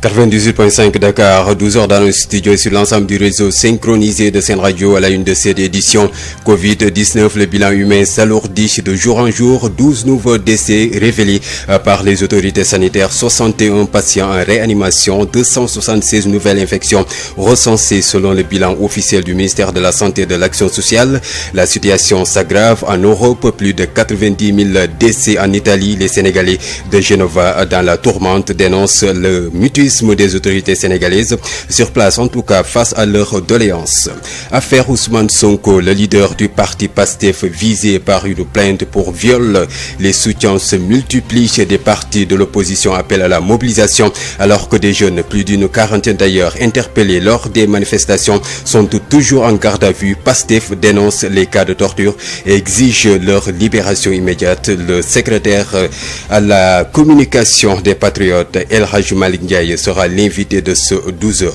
98.5 Dakar, 12h dans le studio et sur l'ensemble du réseau synchronisé de Sen Radio à la une de cette édition. Covid-19, le bilan humain s'alourdit de jour en jour. 12 nouveaux décès révélés par les autorités sanitaires, 61 patients en réanimation, 276 nouvelles infections recensées selon le bilan officiel du ministère de la Santé et de l'Action sociale. La situation s'aggrave en Europe, plus de 90 000 décès en Italie. Les Sénégalais de Genova dans la tourmente dénoncent le mutisme des autorités sénégalaises, sur place en tout cas face à leurs doléances. Affaire Ousmane Sonko, le leader du parti PASTEF visé par une plainte pour viol. Les soutiens se multiplient chez des partis de l'opposition, appellent à la mobilisation alors que des jeunes, plus d'une quarantaine d'ailleurs, interpellés lors des manifestations, sont toujours en garde à vue. PASTEF dénonce les cas de torture et exige leur libération immédiate. Le secrétaire à la communication des Patriotes, El Hadj Malick Ndiaye, sera l'invité de ce 12h.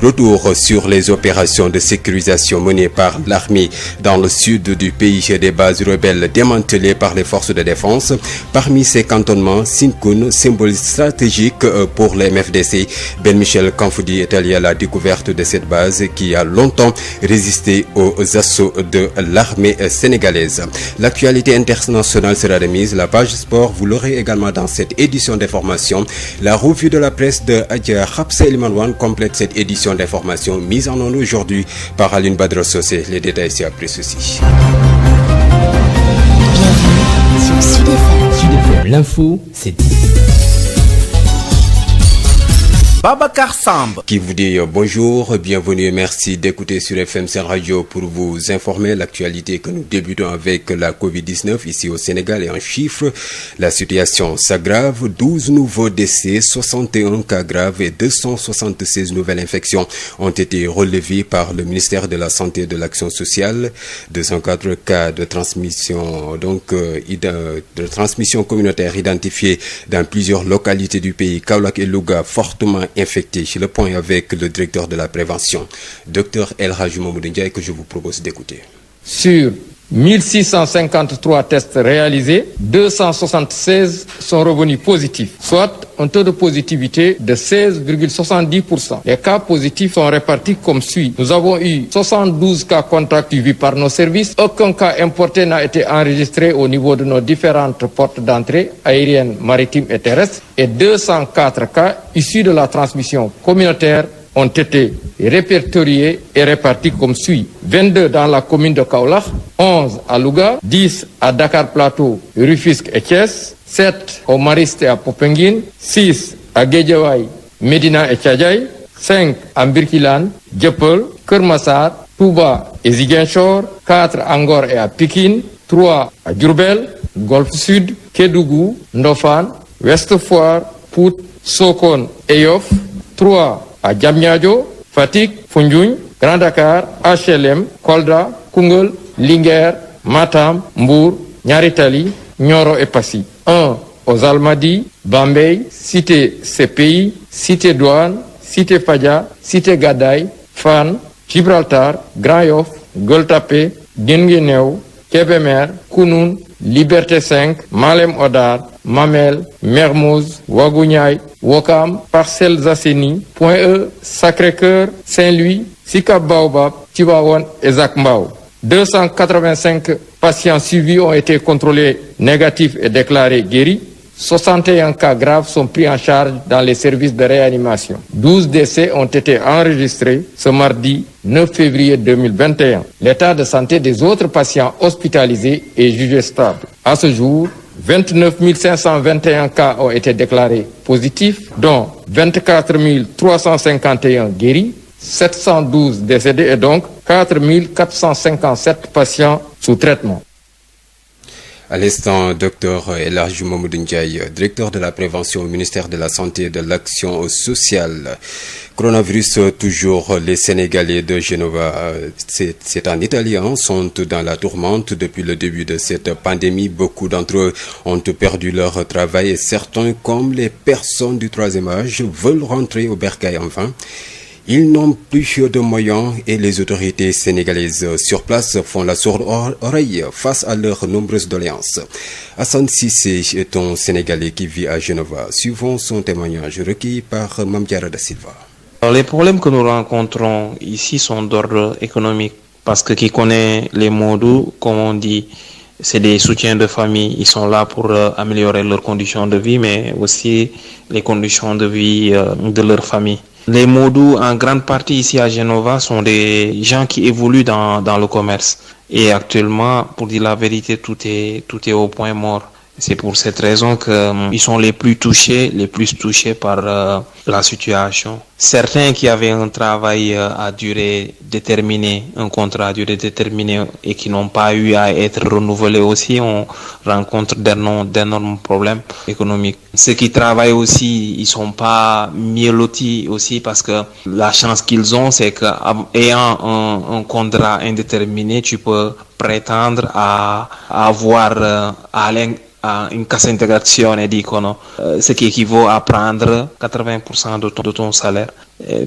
Retour sur les opérations de sécurisation menées par l'armée dans le sud du pays, des bases rebelles démantelées par les forces de défense. Parmi ces cantonnements, Sinkoun, symbole stratégique pour les MFDC. Ben Michel Kanfoudi est allé à la découverte de cette base qui a longtemps résisté aux assauts de l'armée sénégalaise. L'actualité internationale sera remise. La page sport, vous l'aurez également dans cette édition d'information. La revue de la presse de Adja Khapsa Elimanouane complète cette édition d'information mise en onde aujourd'hui par Aline Badra Sosé. Les détails c'est après ceci. Bienvenue sur Sud FM. Sud FM, l'info, c'est Babacar Samb qui vous dit bonjour, bienvenue et merci d'écouter sur FM Sen Radio pour vous informer l'actualité que nous débutons avec la Covid-19 ici au Sénégal et en chiffres. La situation s'aggrave, 12 nouveaux décès, 61 cas graves et 276 nouvelles infections ont été relevées par le ministère de la Santé et de l'Action sociale. 204 cas de transmission communautaire identifiés dans plusieurs localités du pays. Kaolack et Louga fortement infectés. Le point avec le directeur de la prévention, Dr El Hadj Mamadou Ndiaye, que je vous propose d'écouter. Sur 1653 tests réalisés, 276 sont revenus positifs, soit un taux de positivité de 16,70%. Les cas positifs sont répartis comme suit. Nous avons eu 72 cas contacts suivis par nos services. Aucun cas importé n'a été enregistré au niveau de nos différentes portes d'entrée aériennes, maritimes et terrestres. Et 204 cas issus de la transmission communautaire ont été répertoriés et répartis comme suit. 22 dans la commune de Kaolack, 11 à Louga, 10 à Dakar Plateau, Rufisque et Thiès, 7 au Mariste et à Popenguine, 6 à Guédiawaye, Médina et Thiadiaye, 5 à Birkilane, Dieuppeul, Keur Massar, Touba et Ziguinchor, 4 à Ngor et à Pikine, 3 à Diourbel, Golfe Sud, Kédougou, Ndofane, Ouest Foire, Pout, Sokone et Yoff, 3 à Diamniadio, Fatick, Foundiougne, Grand Dakar, HLM, Kolda, Koungheul, Linguère, Matam, Mbour, Niary Tally, Nioro et Passy. 1 aux Almadies, Bambey, Cité CPI, Cité Douane, Cité Fadia, Cité Gadaye, Fann, Gibraltar, Grand Yoff, Gueule Tapée, Guinguinéo, Kébémer, Kounoune, Liberté 5, Malem Hodar, Mamel, Mermoz, Ouagouñaay, Ouakam, Parcelles Assainies, Point E, Sacré-Cœur, Saint-Louis, Sicap Baobab, Tivaouane et Zac Mbao. 285 patients suivis ont été contrôlés négatifs et déclarés guéris. 61 cas graves sont pris en charge dans les services de réanimation. 12 décès ont été enregistrés ce mardi 9 février 2021. L'état de santé des autres patients hospitalisés est jugé stable. À ce jour, 29 521 cas ont été déclarés positifs, dont 24 351 guéris, 712 décédés et donc 4 457 patients sous traitement. À l'instant, Dr El Hadj Mamadou Ndiaye, directeur de la prévention au ministère de la Santé et de l'Action sociale. Coronavirus, toujours les Sénégalais de Genova, c'est en Italie, sont dans la tourmente depuis le début de cette pandémie. Beaucoup d'entre eux ont perdu leur travail et certains, comme les personnes du troisième âge, veulent rentrer au bercail enfin. Ils n'ont plus de moyens et les autorités sénégalaises sur place font la sourde oreille face à leurs nombreuses doléances. Hassan Cissé est un Sénégalais qui vit à Genova. Suivons son témoignage recueilli par Mame Diarra da Silva. Les problèmes que nous rencontrons ici sont d'ordre économique parce que qui connaît les Modou, comme on dit, c'est des soutiens de famille. Ils sont là pour améliorer leurs conditions de vie, mais aussi les conditions de vie de leur famille. Les Modou, en grande partie ici à Genova, sont des gens qui évoluent dans le commerce. Et actuellement, pour dire la vérité, tout est au point mort. C'est pour cette raison qu'ils sont les plus touchés par la situation. Certains qui avaient un travail à durée déterminée, un contrat à durée déterminée et qui n'ont pas eu à être renouvelés aussi, on rencontre d'énormes problèmes économiques. Ceux qui travaillent aussi, ils sont pas mieux lotis aussi parce que la chance qu'ils ont, c'est qu'ayant un contrat indéterminé, tu peux prétendre à avoir à une cassa integrazione, dicono, ce qui équivaut à prendre 80% de ton salaire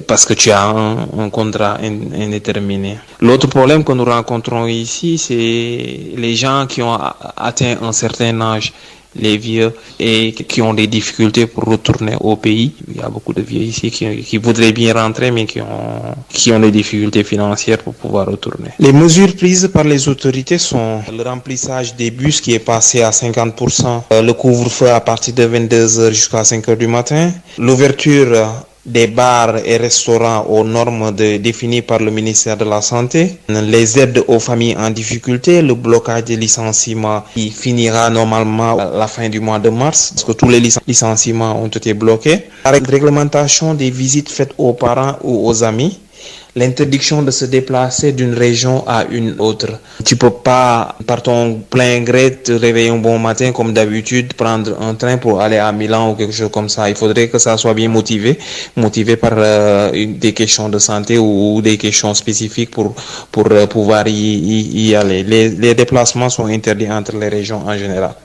parce que tu as un contrat indéterminé. L'autre problème que nous rencontrons ici, c'est les gens qui ont atteint un certain âge, les vieux, et qui ont des difficultés pour retourner au pays. Il y a beaucoup de vieux ici qui voudraient bien rentrer, mais qui ont des difficultés financières pour pouvoir retourner. Les mesures prises par les autorités sont le remplissage des bus qui est passé à 50%, le couvre-feu à partir de 22h jusqu'à 5h du matin, l'ouverture des bars et restaurants aux normes définies par le ministère de la Santé, les aides aux familles en difficulté, le blocage des licenciements qui finira normalement à la fin du mois de mars, parce que tous les licenciements ont été bloqués, la réglementation des visites faites aux parents ou aux amis, l'interdiction de se déplacer d'une région à une autre. Tu peux pas, par ton plein gré, te réveiller un bon matin comme d'habitude, prendre un train pour aller à Milan ou quelque chose comme ça. Il faudrait que ça soit bien motivé par des questions de santé ou des questions spécifiques pour pouvoir y aller. Les déplacements sont interdits entre les régions en général.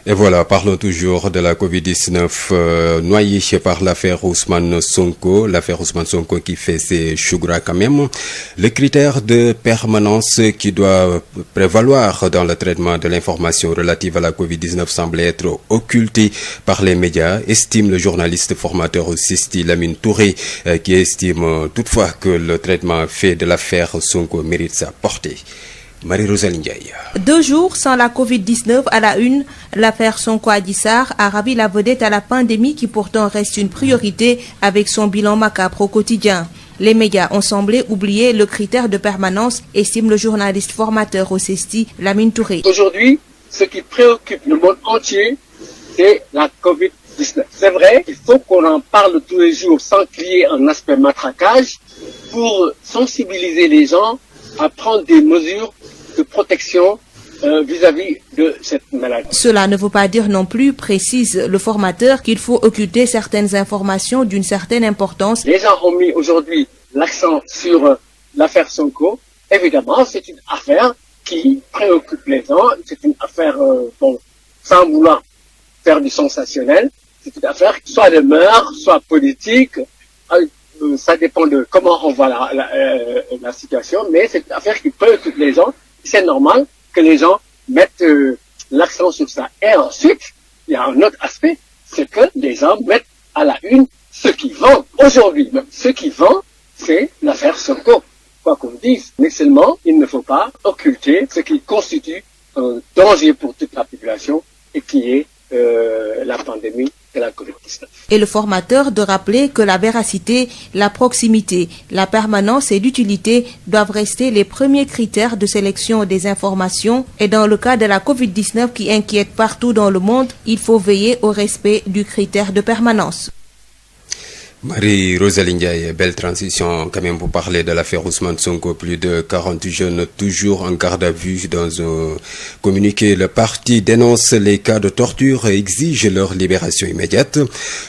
Et voilà, parlons toujours de la Covid-19 noyée par l'affaire Ousmane Sonko. L'affaire Ousmane Sonko qui fait ses choux gras quand même. Le critère de permanence qui doit prévaloir dans le traitement de l'information relative à la Covid-19 semble être occulté par les médias, estime le journaliste formateur au CESTI Lamine Touré, qui estime toutefois que le traitement fait de l'affaire Sonko mérite sa portée. Marie-Rosalie Ndiaye. 2 jours sans la Covid-19 à la une, l'affaire Sonko Adji Sarr a ravi la vedette à la pandémie qui pourtant reste une priorité avec son bilan macabre au quotidien. Les médias ont semblé oublier le critère de permanence, estime le journaliste formateur au CESTI Lamine Touré. Aujourd'hui, ce qui préoccupe le monde entier, c'est la Covid-19. C'est vrai, il faut qu'on en parle tous les jours sans qu'il y ait un aspect matraquage pour sensibiliser les gens à prendre des mesures de protection vis-à-vis de cette maladie. Cela ne veut pas dire non plus, précise le formateur, qu'il faut occulter certaines informations d'une certaine importance. Les gens ont mis aujourd'hui l'accent sur l'affaire Sonko. Évidemment, c'est une affaire qui préoccupe les gens. C'est une affaire, sans vouloir faire du sensationnel, c'est une affaire soit de mœurs, soit politique. Ça dépend de comment on voit la situation, mais c'est une affaire qui préoccupe les gens. C'est normal que les gens mettent l'accent sur ça. Et ensuite, il y a un autre aspect, c'est que les gens mettent à la une ce qui vend. Aujourd'hui, même ce qui vend, c'est l'affaire Sonko. Quoi qu'on dise, mais seulement, il ne faut pas occulter ce qui constitue un danger pour toute la population et qui est la pandémie de la Covid-19. Et le formateur de rappeler que la véracité, la proximité, la permanence et l'utilité doivent rester les premiers critères de sélection des informations. Et dans le cas de la Covid-19 qui inquiète partout dans le monde, il faut veiller au respect du critère de permanence. Marie-Rosalie Ndiaye, belle transition quand même pour parler de l'affaire Ousmane Sonko. Plus de 40 jeunes toujours en garde à vue. Dans un communiqué, le parti dénonce les cas de torture et exige leur libération immédiate.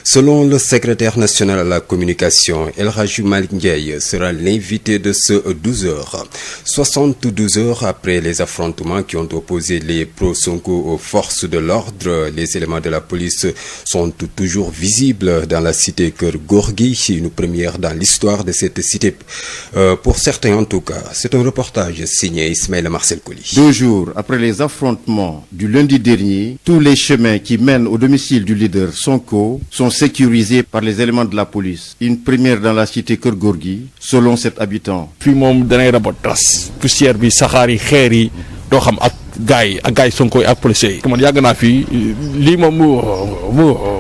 Selon le secrétaire national à la communication, El Hadji Malick Ndiaye sera l'invité de ce 12h. 72 heures après les affrontements qui ont opposé les pro-Sonko aux forces de l'ordre, les éléments de la police sont toujours visibles dans la cité Keur Gorgui Gorgui, une première dans l'histoire de cette cité. Pour certains en tout cas, c'est un reportage signé Ismaël Marcel Colli. 2 jours après les affrontements du lundi dernier, tous les chemins qui mènent au domicile du leader Sonko sont sécurisés par les éléments de la police. Une première dans la cité Keur Gorgui, selon cet habitant. Poussière bi saxaar yi xeer yi doo xam ak gaay Sonko ak policiers yi man yàgg naa fii lii moom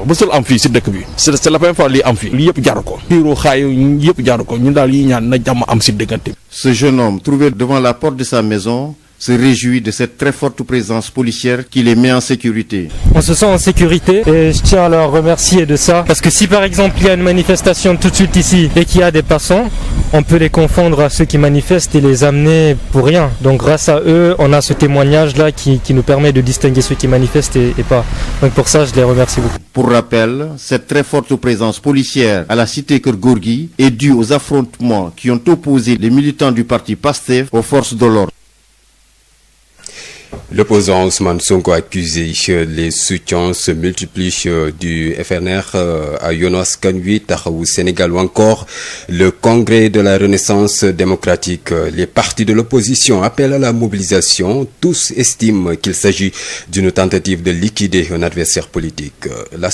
mësul am fii si dëkk bi c'est la première fois lii am fii lii yëpp jaru ko xiiroo xaayu yëpp jaru ko ñun daal yi ñaan na jàmm am si diggante bi. Ce jeune homme trouvé devant la porte de sa maison se réjouit de cette très forte présence policière qui les met en sécurité. On se sent en sécurité et je tiens à leur remercier de ça parce que si par exemple il y a une manifestation tout de suite ici et qu'il y a des passants, on peut les confondre à ceux qui manifestent et les amener pour rien. Donc grâce à eux, on a ce témoignage-là qui nous permet de distinguer ceux qui manifestent et pas. Donc pour ça, je les remercie beaucoup. Pour rappel, cette très forte présence policière à la cité Keur Gorgui est due aux affrontements qui ont opposé les militants du parti PASTEF aux forces de l'ordre. L'opposant Ousmane Sonko accusé, les soutiens se multiplient du FNR à Yewwi Askan Wi, Taxawu Sénégal ou encore le Congrès de la Renaissance démocratique. Les partis de l'opposition appellent à la mobilisation. Tous estiment qu'il s'agit d'une tentative de liquider un adversaire politique. La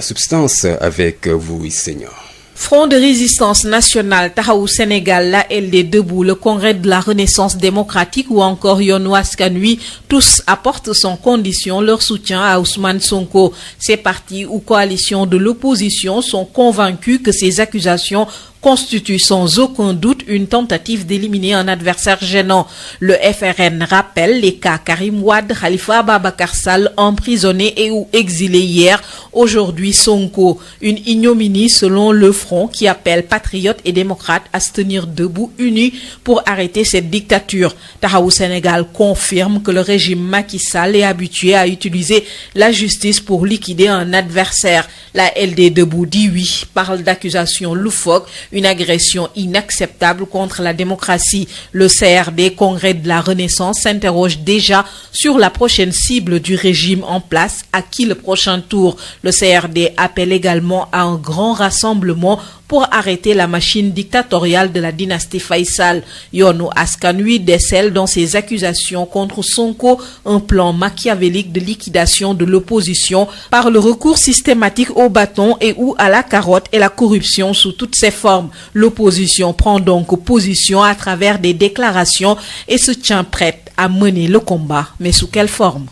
substance avec vous, Seigneur. Front de résistance nationale, Taxawu Sénégal, la LD Debout, le Congrès de la Renaissance démocratique ou encore Yewwi Askan Wi, tous apportent sans condition leur soutien à Ousmane Sonko. Ces partis ou coalitions de l'opposition sont convaincus que ces accusations constitue sans aucun doute une tentative d'éliminer un adversaire gênant. Le FRN rappelle les cas Karim Wade, Khalifa Ababacar Sall emprisonnés et ou exilés hier, aujourd'hui Sonko. Une ignominie selon le Front qui appelle patriotes et démocrates à se tenir debout unis pour arrêter cette dictature. Taxawu Sénégal confirme que le régime Macky Sall est habitué à utiliser la justice pour liquider un adversaire. La LD Debout dit oui, parle d'accusations loufoques, une agression inacceptable contre la démocratie. Le CRD, Congrès de la Renaissance, s'interroge déjà sur la prochaine cible du régime en place, à qui le prochain tour. Le CRD appelle également à un grand rassemblement pour arrêter la machine dictatoriale de la dynastie Faisal. Yewwi Askan Wi décèle dans ses accusations contre Sonko un plan machiavélique de liquidation de l'opposition par le recours systématique au bâton et ou à la carotte et la corruption sous toutes ses formes. L'opposition prend donc position à travers des déclarations et se tient prête à mener le combat. Mais sous quelle forme?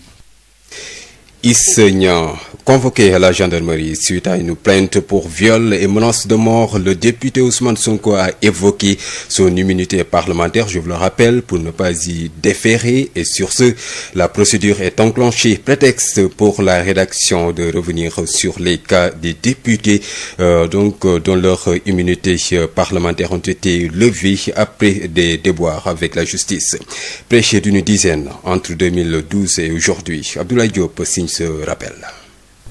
Issegna, convoqué à la gendarmerie suite à une plainte pour viol et menace de mort, le député Ousmane Sonko a évoqué son immunité parlementaire, je vous le rappelle, pour ne pas y déférer. Et sur ce, la procédure est enclenchée. Prétexte pour la rédaction de revenir sur les cas des députés dont leur immunité parlementaire ont été levées après des déboires avec la justice. Près d'une dizaine entre 2012 et aujourd'hui. Abdoulaye Diop signe ce rappel.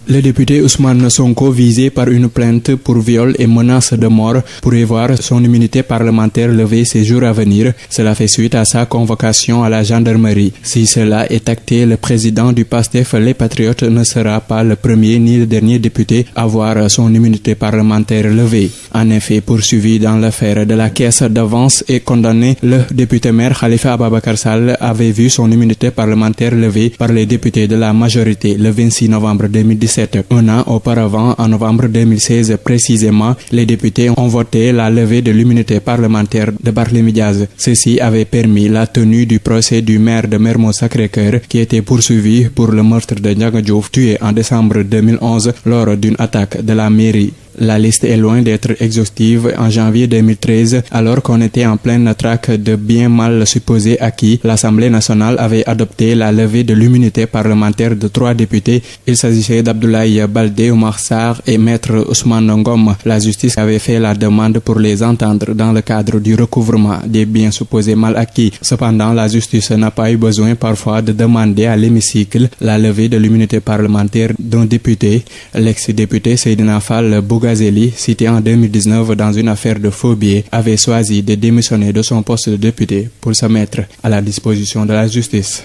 Le député Ousmane Sonko, visé par une plainte pour viol et menace de mort, pourrait voir son immunité parlementaire levée ces jours à venir. Cela fait suite à sa convocation à la gendarmerie. Si cela est acté, le président du PASTEF, les Patriotes, ne sera pas le premier ni le dernier député à voir son immunité parlementaire levée. En effet, poursuivi dans l'affaire de la caisse d'avance et condamné, le député maire Khalifa Ababacar Sall avait vu son immunité parlementaire levée par les députés de la majorité le 26 novembre 2017. Un an auparavant, en novembre 2016 précisément, les députés ont voté la levée de l'immunité parlementaire de Barthélémy Diaz. Ceci avait permis la tenue du procès du maire de Mermoz Sacré-Cœur qui était poursuivi pour le meurtre de Ndiaga Diouf tué en décembre 2011 lors d'une attaque de la mairie. La liste est loin d'être exhaustive. En janvier 2013, alors qu'on était en pleine traque de bien mal supposés acquis, l'Assemblée nationale avait adopté la levée de l'immunité parlementaire de 3 députés. Il s'agissait d'Abdoulaye Baldé, Oumar Sarr et Maître Ousmane Ngom. La justice avait fait la demande pour les entendre dans le cadre du recouvrement des biens supposés mal acquis. Cependant, la justice n'a pas eu besoin parfois de demander à l'hémicycle la levée de l'immunité parlementaire d'un député. L'ex-député Seydina Fall Bougazeli, cité en 2019 dans une affaire de faux billets, avait choisi de démissionner de son poste de député pour se mettre à la disposition de la justice.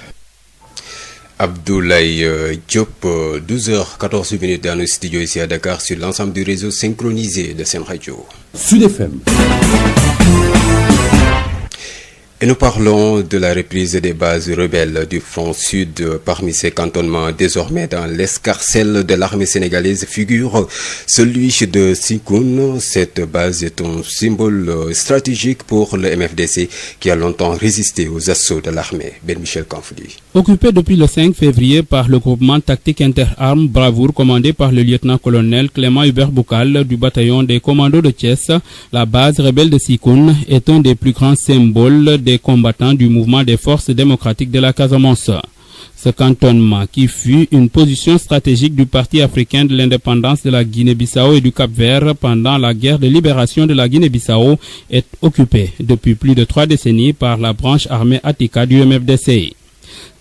Abdoulaye Diop, 12h14 dans le studio ici à Dakar sur l'ensemble du réseau synchronisé de Sen Radio. Sud FM. Et nous parlons de la reprise des bases rebelles du front sud. Parmi ces cantonnements, désormais dans l'escarcelle de l'armée sénégalaise, figure celui de Sikoun. Cette base est un symbole stratégique pour le MFDC qui a longtemps résisté aux assauts de l'armée. Ben Michel Kanfoudi. Occupé depuis le 5 février par le groupement tactique interarmes Bravoure commandé par le lieutenant-colonel Clément Hubert Boukal du bataillon des commandos de Thiès, la base rebelle de Sikoun est un des plus grands symboles des combattants du mouvement des forces démocratiques de la Casamance. Ce cantonnement, qui fut une position stratégique du Parti africain de l'indépendance de la Guinée-Bissau et du Cap-Vert pendant la guerre de libération de la Guinée-Bissau, est occupé depuis plus de 3 décennies par la branche armée Atika du MFDC.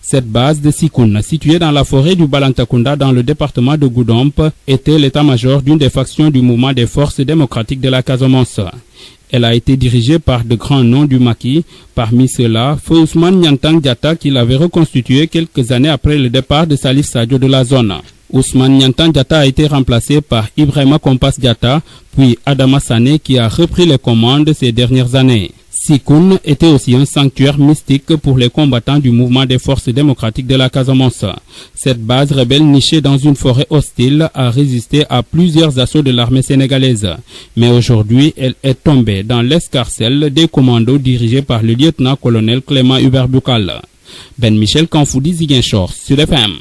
Cette base de Sikoun, située dans la forêt du Balantakunda dans le département de Goudomp, était l'état-major d'une des factions du mouvement des forces démocratiques de la Casamance. Elle a été dirigée par de grands noms du maquis, parmi ceux-là, Feu Ousmane Niantang Diatta qui l'avait reconstitué quelques années après le départ de Salif Sadio de la zone. Ousmane Niantang Diatta a été remplacé par Ibrahima Kompas Diatta, puis Adama Sané qui a repris les commandes ces dernières années. Sikoun était aussi un sanctuaire mystique pour les combattants du mouvement des forces démocratiques de la Casamance. Cette base rebelle nichée dans une forêt hostile a résisté à plusieurs assauts de l'armée sénégalaise. Mais aujourd'hui, elle est tombée dans l'escarcelle des commandos dirigés par le lieutenant-colonel Clément Hubert Boukal. Ben Michel Kanfoudi, Ziguinchor, sur FM.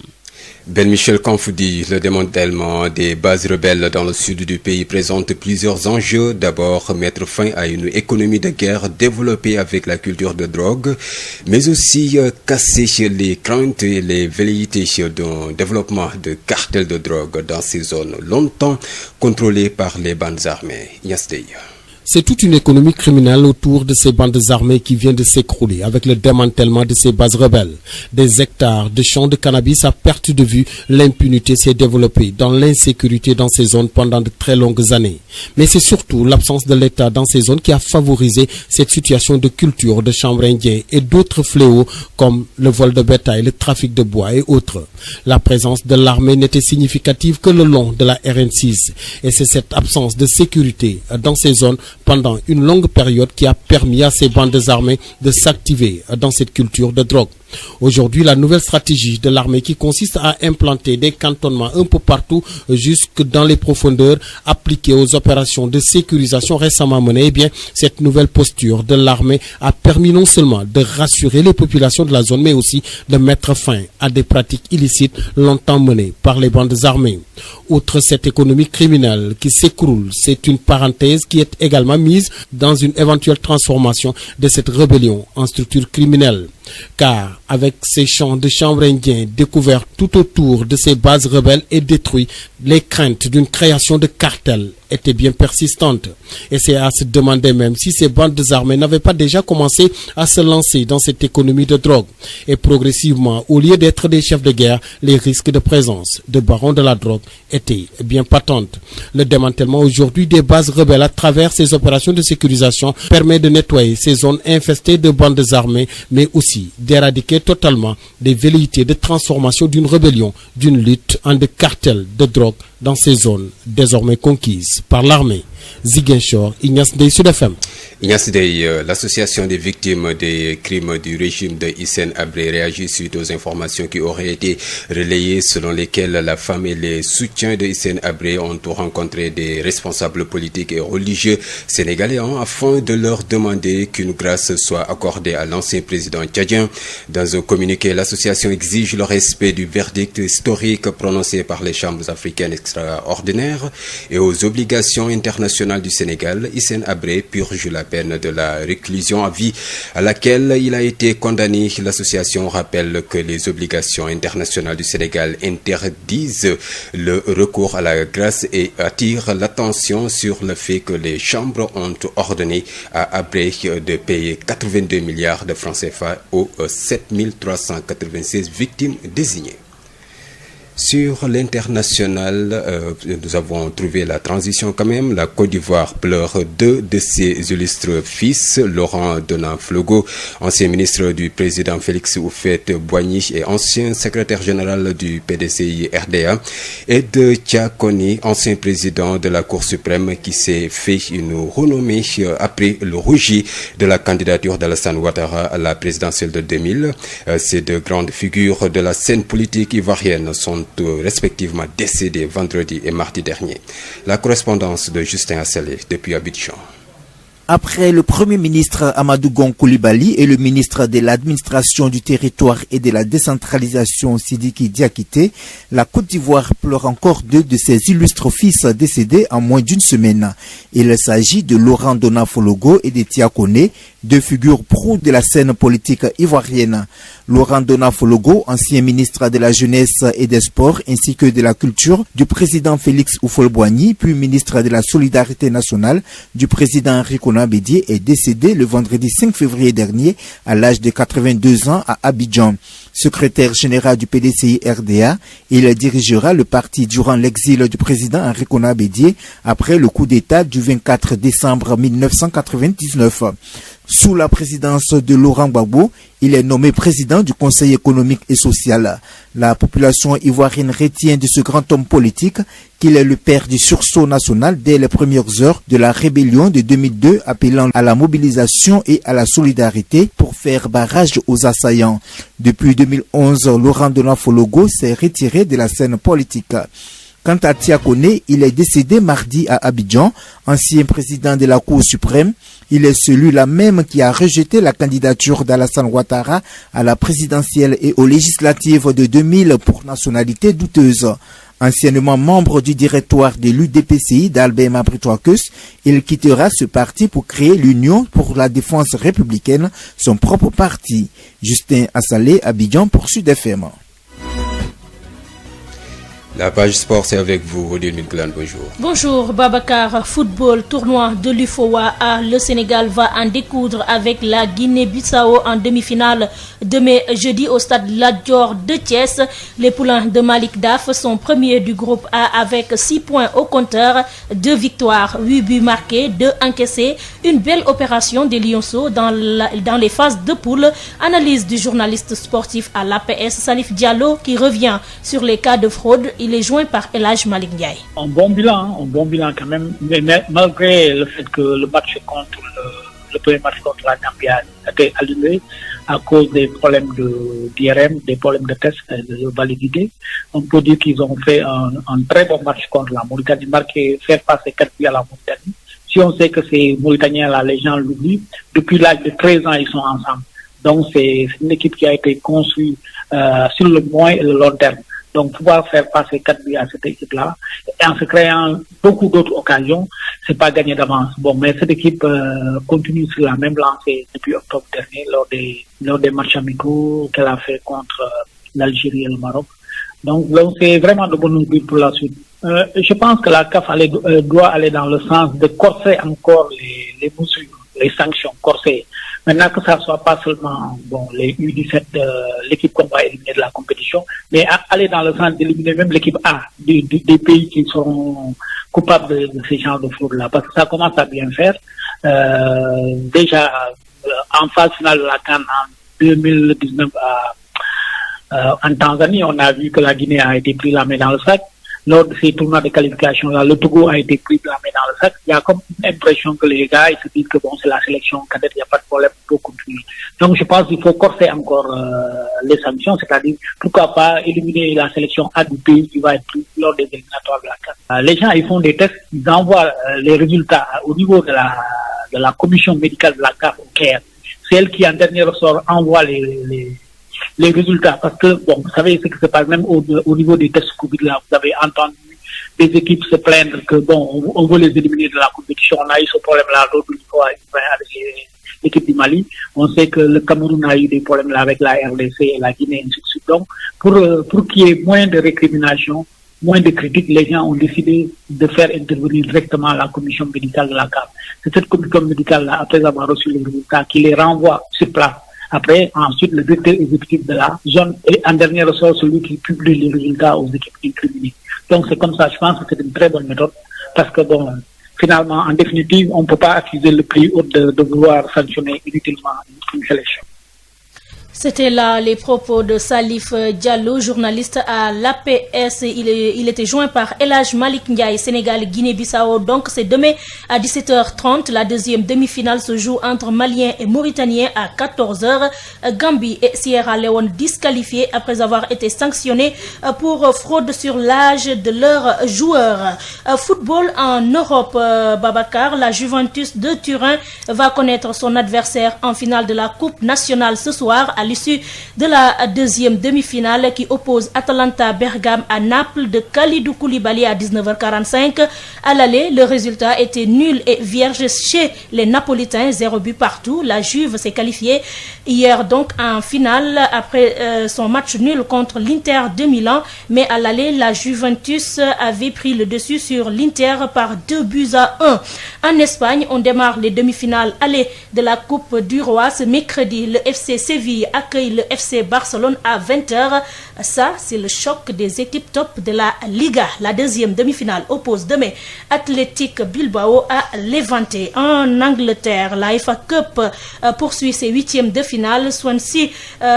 Ben Michel Kanfoudi, le démantèlement des bases rebelles dans le sud du pays présente plusieurs enjeux. D'abord, mettre fin à une économie de guerre développée avec la culture de drogue, mais aussi casser les craintes et les velléités d'un développement de cartels de drogue dans ces zones longtemps contrôlées par les bandes armées. Yastey. C'est toute une économie criminelle autour de ces bandes armées qui vient de s'écrouler avec le démantèlement de ces bases rebelles. Des hectares de champs de cannabis à perte de vue, l'impunité s'est développée dans l'insécurité dans ces zones pendant de très longues années. Mais c'est surtout l'absence de l'État dans ces zones qui a favorisé cette situation de culture de chanvre indien et d'autres fléaux comme le vol de bétail, le trafic de bois et autres. La présence de l'armée n'était significative que le long de la RN6 et c'est cette absence de sécurité dans ces zones pendant une longue période qui a permis à ces bandes armées de s'activer dans cette culture de drogue. Aujourd'hui, la nouvelle stratégie de l'armée qui consiste à implanter des cantonnements un peu partout jusque dans les profondeurs appliquées aux opérations de sécurisation récemment menées, eh bien, cette nouvelle posture de l'armée a permis non seulement de rassurer les populations de la zone, mais aussi de mettre fin à des pratiques illicites longtemps menées par les bandes armées. Outre cette économie criminelle qui s'écroule, c'est une parenthèse qui est également mise dans une éventuelle transformation de cette rébellion en structure criminelle. Car avec ces champs de chanvre indien découverts tout autour de ces bases rebelles et détruits, les craintes d'une création de cartels étaient bien persistantes. Et c'est à se demander même si ces bandes armées n'avaient pas déjà commencé à se lancer dans cette économie de drogue. Et progressivement, au lieu d'être des chefs de guerre, les risques de présence de barons de la drogue étaient bien patentes. Le démantèlement aujourd'hui des bases rebelles à travers ces opérations de sécurisation permet de nettoyer ces zones infestées de bandes armées, mais aussi d'éradiquer totalement les velléités de transformation d'une rébellion, d'une lutte en de cartels de drogue dans ces zones désormais conquises par l'armée. Ziguinchor, Ignace Dey, Sud FM. Ignace Dey, l'association des victimes des crimes du régime de Hissène Habré réagit suite aux informations qui auraient été relayées selon lesquelles la femme et les soutiens de Hissène Habré ont rencontré des responsables politiques et religieux sénégalais afin de leur demander qu'une grâce soit accordée à l'ancien président tchadien. Dans un communiqué, l'association exige le respect du verdict historique prononcé par les chambres africaines extraordinaires et aux obligations internationales du Sénégal. Hissène Habré purge la peine de la réclusion à vie à laquelle il a été condamné. L'association rappelle que les obligations internationales du Sénégal interdisent le recours à la grâce et attire l'attention sur le fait que les chambres ont ordonné à Habré de payer 82 milliards de francs CFA aux 7396 victimes désignées. Sur l'international, nous avons trouvé la transition quand même. La Côte d'Ivoire pleure deux de ses illustres fils, Laurent Dona-Flogo, ancien ministre du président Félix Houphouët-Boigny et ancien secrétaire général du PDCI RDA, et de Tiakoni, ancien président de la Cour suprême qui s'est fait une renommée après le rejet de la candidature d'Alassane Ouattara à la présidentielle de 2000. Ces deux grandes figures de la scène politique ivoirienne sont respectivement décédés vendredi et mardi dernier. La correspondance de Justin Asselé depuis Abidjan. Après le Premier ministre Amadou Gon Coulibaly et le ministre de l'Administration du Territoire et de la Décentralisation Sidiki Diakité, la Côte d'Ivoire pleure encore deux de ses illustres fils décédés en moins d'une semaine. Il s'agit de Laurent Dona-Flogo et de Tiakone, deux figures proues de la scène politique ivoirienne. Laurent Dona-Flogo, ancien ministre de la Jeunesse et des Sports ainsi que de la Culture du président Félix Houphouët-Boigny, puis ministre de la Solidarité nationale du président Rico Bédier, est décédé le vendredi 5 février dernier à l'âge de 82 ans à Abidjan. Secrétaire général du PDCI RDA, il dirigera le parti durant l'exil du président Henri Bédier après le coup d'État du 24 décembre 1999. Sous la présidence de Laurent Gbagbo, il est nommé président du Conseil économique et social. La population ivoirienne retient de ce grand homme politique qu'il est le père du sursaut national dès les premières heures de la rébellion de 2002, appelant à la mobilisation et à la solidarité pour faire barrage aux assaillants. Depuis 2011, Laurent Dona-Flogo s'est retiré de la scène politique. Quant à Tiakone, il est décédé mardi à Abidjan, ancien président de la Cour suprême. Il est celui-là même qui a rejeté la candidature d'Alassane Ouattara à la présidentielle et aux législatives de 2000 pour nationalité douteuse. Anciennement membre du directoire de l'UDPCI d'Albert Mabritoakes, il quittera ce parti pour créer l'Union pour la défense républicaine, son propre parti. Justin Assalé, Abidjan pour Sud FM. La page sport, c'est avec vous, Odile Milglan, bonjour. Bonjour Babacar, football, tournoi de l'UFOA A. Le Sénégal va en découdre avec la Guinée-Bissau en demi-finale demain jeudi au stade Lat Dior de Thiès. Les poulains de Malik Daf sont premiers du groupe A avec 6 points au compteur, 2 victoires, 8 buts marqués, 2 encaissés. Une belle opération des Lionceaux dans les phases de poule. Analyse du journaliste sportif à l'APS Salif Diallo qui revient sur les cas de fraude. Il est joint par El Hadj Malick Ndiaye. Un bon bilan quand même, mais malgré le fait que le match contre le premier match contre la Gambie a été annulé à cause des problèmes d'IRM, des problèmes de tests de validité, on peut dire qu'ils ont fait un très bon match contre la Mauritanie, faire passer 4 buts à la Mauritanie. Si on sait que ces Mauritaniens-là, les gens l'oublient, depuis l'âge de 13 ans, ils sont ensemble. Donc c'est une équipe qui a été construite sur le moyen et le long terme. Donc, pouvoir faire passer 4 buts à cette équipe-là, et en se créant beaucoup d'autres occasions, c'est pas gagné d'avance. Bon, mais cette équipe continue sur la même lancée depuis octobre dernier, lors des matchs amicaux qu'elle a fait contre l'Algérie et le Maroc. Donc, c'est vraiment de bonnes nouvelles pour la suite. Je pense que la CAF doit aller dans le sens de corser encore les mesures, les sanctions corsées. Maintenant que ça soit pas seulement les U17, l'équipe qu'on va éliminer de la compétition, mais aller dans le sens d'éliminer même l'équipe A des pays qui sont coupables de ces genres de fraude-là, parce que ça commence à bien faire. Déjà, en phase finale de la CAN en 2019 en Tanzanie, on a vu que la Guinée a été pris la main dans le sac. Lors de ces tournois de qualification-là, le Togo a été pris la main dans le sac. Il y a comme l'impression que les gars, ils se disent que c'est la sélection cadette, il n'y a pas de problème pour continuer. Donc je pense qu'il faut corser encore les sanctions, c'est-à-dire pourquoi pas éliminer la sélection A du pays qui va être prise lors des éliminatoires de la CAN. Les gens, ils font des tests, ils envoient les résultats au niveau de la commission médicale de la CAF au Caire. C'est elle qui, en dernier ressort, envoie les résultats, parce que, vous savez ce qui se passe même au niveau des tests Covid, là, vous avez entendu des équipes se plaindre que, on veut les éliminer de la compétition, on a eu ce problème-là l'autre fois avec l'équipe du Mali, on sait que le Cameroun a eu des problèmes là avec la RDC et la Guinée, ainsi de suite. Donc, pour qu'il y ait moins de récriminations, moins de critiques, les gens ont décidé de faire intervenir directement la commission médicale de la CAF. C'est cette commission médicale-là, après avoir reçu les résultats, qui les renvoie sur place Après, ensuite, le directeur exécutif de la zone et en dernier ressort celui qui publie les résultats aux équipes incriminées. Donc c'est comme ça, je pense que c'est une très bonne méthode parce que bon, finalement, en définitive, on ne peut pas accuser le plus haut de vouloir sanctionner inutilement une sélection. C'était là les propos de Salif Diallo, journaliste à l'APS. Il était joint par El Hadj Malick Ndiaye, Sénégal-Guinée-Bissau. Donc c'est demain à 17h30. La deuxième demi-finale se joue entre Maliens et Mauritaniens à 14h. Gambie et Sierra Leone disqualifiés après avoir été sanctionnés pour fraude sur l'âge de leurs joueurs. Football en Europe, Babacar, la Juventus de Turin va connaître son adversaire en finale de la Coupe nationale ce soir à l'issue de la deuxième demi-finale qui oppose Atalanta Bergame à Naples de Kalidou Koulibaly à 19h45. À l'aller, le résultat était nul et vierge chez les Napolitains, 0 but partout. La Juve s'est qualifiée hier donc en finale après son match nul contre l'Inter de Milan. Mais à l'aller, la Juventus avait pris le dessus sur l'Inter par 2-1. En Espagne, on démarre les demi-finales aller de la Coupe du Roi ce mercredi. Le FC Séville accueille le FC Barcelone à 20h. Ça, c'est le choc des équipes top de la Liga. La deuxième demi-finale oppose demain Athletic Bilbao à Levante. En Angleterre, la FA Cup poursuit ses huitièmes de finale. Swansea